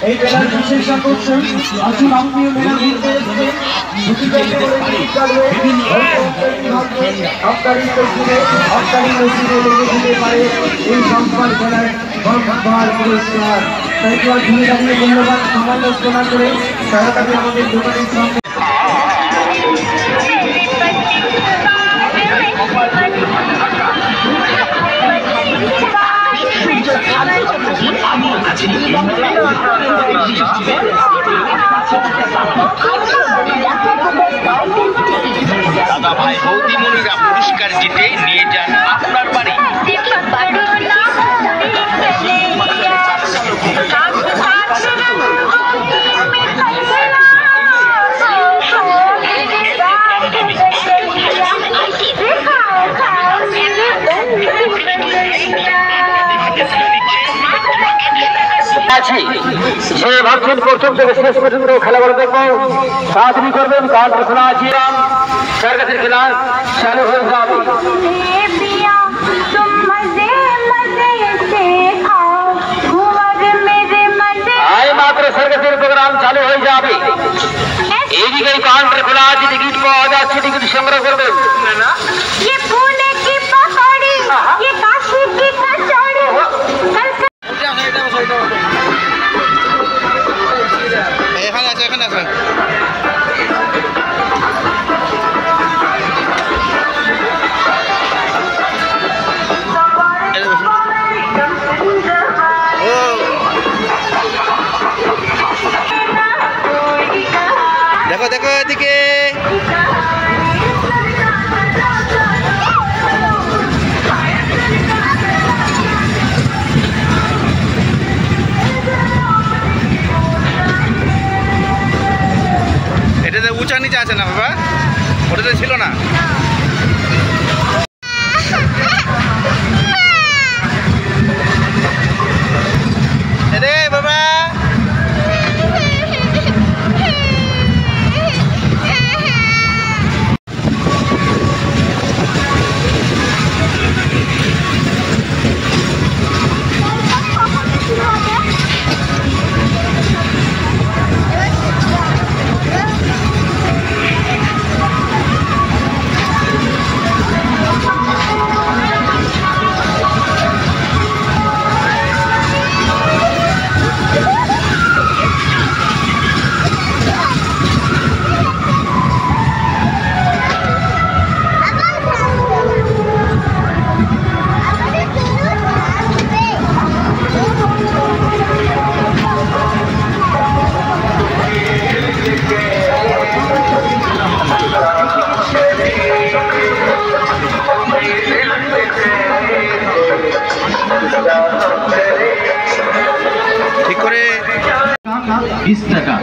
এই মেলার বিশেষ আকর্ষণ আসুন আপনিও মেলা ঘুরতে এসেছেন এই সম্মান খেলার পুরস্কার তাই তো আর ঘুরে দাঁড়িয়ে ধন্যবাদ সমালোচনা করে তাড়াতাড়ি আমাদের দোকানের সামনে দাদা ভাই বৌদিমণিরা পুরস্কার জিতে নিয়ে যান আপনার বাড়ি। যে ভাবছেন প্রথম থেকে শেষ পর্যন্ত খেলাগুলো দেখবো তাড়াতাড়ি করবেন কারণ ঘোষণা আছে সার্কাসের খেলা চালু হয়ে যাবে। মাত্র সার্কাসের প্রোগ্রাম চালু হয়ে যাবে। এইদিকে কাউন্টার খোলা আছে, টিকিট পাওয়া যাচ্ছে, টিকিট সংগ্রহ করবেন। এখানে আছে, এখানে আছে। দেখো দেখো এদিকে এটাতে উঁচা নিচে আছে না বাবা, ওটাতে ছিল না। রে বাবা ঠিক করে 20 টাকা।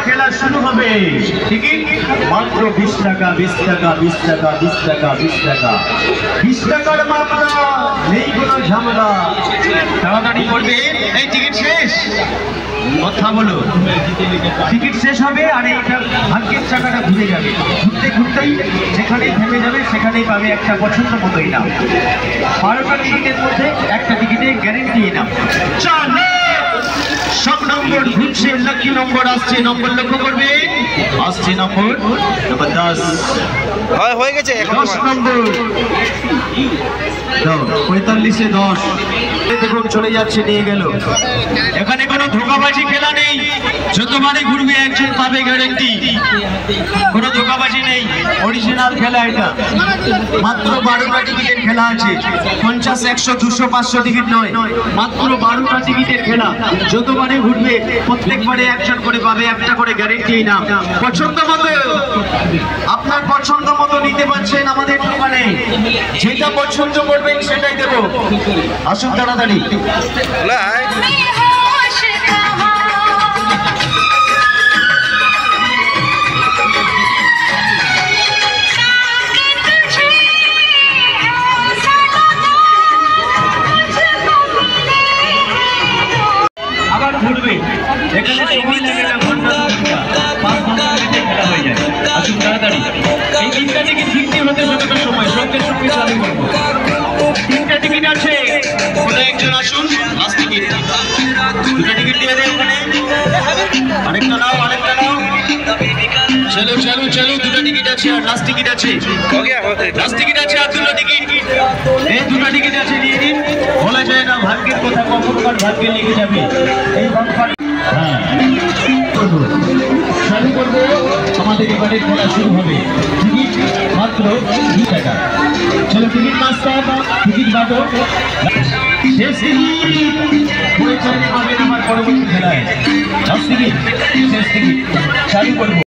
খেলা শুরু হবে। টিকিট মাত্র 20 টাকা, 20 টাকা, 20 টাকা, 20 টাকা, 20 টাকা, 20 টাকার মাত্রা, নেই কোনো ঝামেলা। তাড়াতাড়ি করবে। এই টিকিট শেষ, কথা বলো। টিকিট শেষ হবে আর এইটা ভাগ্যের চাকাটা ঘুরে যাবে। ঘুরতে ঘুরতেই যেখানেই থেমে যাবে সেখানেই পাবে একটা পছন্দ মতোই নাম। 12টা টিকিটের মধ্যে একটা টিকিটে গ্যারেন্টি নাম। চলো সব নম্বর ঘুরছে, লাকি নম্বর আসছে, নম্বর লক্ষ্য করবে। আসছে নম্বর 10 হয়ে গেছে। 10 নম্বর 45-এ 10 দেখুন চলে যাচ্ছে, নিয়ে গেল। এখানে কোনো ধোঁকাবাজি খেলা নেই, যতবারই ঘুরবে একজন পাবে গ্যারেন্টি। কোনো ধোঁকাবাজি নেই, অরিজিনাল খেলা এটা। মাত্র 12টা টিকিটের খেলা আছে, 50, 100, 200, 500 টিকিট নয়, মাত্র 12টা টিকিটের খেলা। যতবারই ঘুরবে প্রত্যেকবারে একজন করে পাবে একটা করে গ্যারেন্টি নাম। পছন্দ মতো, আপনার পছন্দ মতো নিতে পারছেন আমাদের দোকানে। যেটা পছন্দ করবেন সেটাই দেবো। আসুন তাড়াতাড়ি। चलो चलो चलो দুটো টিকিট আছে আর লাস্ট টিকিট আছে লাস্ট টিকিট আছে আর দুটো টিকিট এই দুটো টিকিট আছে নিয়ে নিন বলা যায় না ভাগ্যের কথা কখনকার ভাগ্যে লেগে যাবে এই বাম্পার হ্যাঁ শুরু করব আমাদের এবারে খেলা শুরু হবে টিকিট মাত্র 2 টাকা চলো টিকিট মাস্টার টিকিট বাটো শেষ টিকিট পরিচয় পাবেন আমার পরবর্তী খেলায় লাস্ট টিকিট শেষ টিকিট চালু করব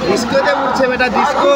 ডিস্কোতে উঠছে বেটা ডিস্কো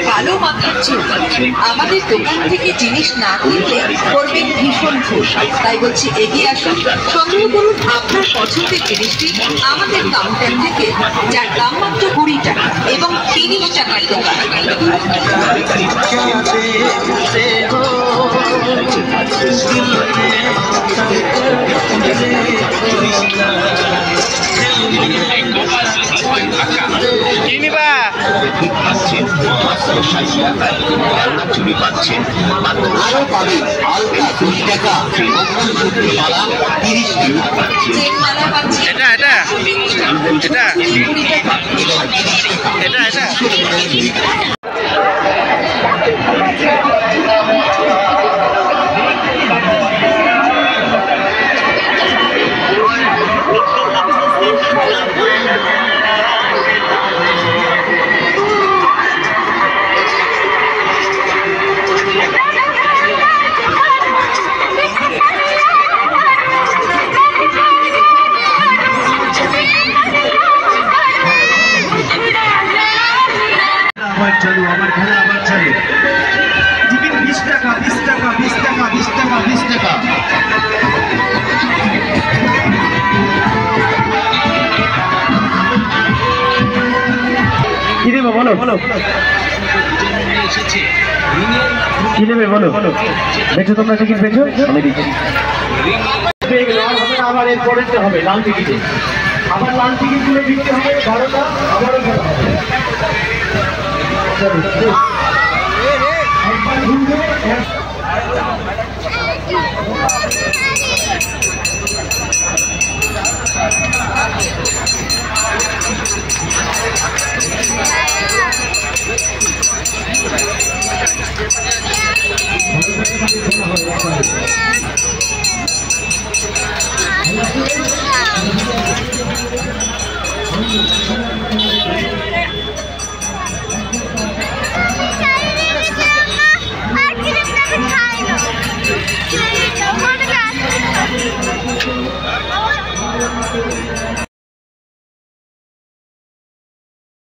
ভালো মাথার চুল আমাদের দোকান থেকে জিনিস না কিনলে করবেন ভীষণ খুশ তাই বলছি এগিয়ে আসুন সংগ্রহ করুন আপনার পছন্দের জিনিসটি আমাদের কাউন্টার থেকে যার দাম মাত্র 20 টাকা এবং 30 টাকার দোকান কিনিবা আরো পাবেন আলতা 20 টাকা মালা 30 টাকা চেন মালা পাচ্ছেন এটা এটা এটা এটা এটা चलो আমার খেলা আবার চলে টিকিট 20 টাকা 20 টাকা 20 টাকা 20 টাকা 20 টাকা কি দেব বলো কি নেবে বলো বেচো তোমরা টিকিট বেচো আমি দিচ্ছি আবার এর পরেরটা হবে লাল টিকিটে আবার লাল টিকিট গুলো বিক্রি হবে 12টা আবারও হবে Thank you.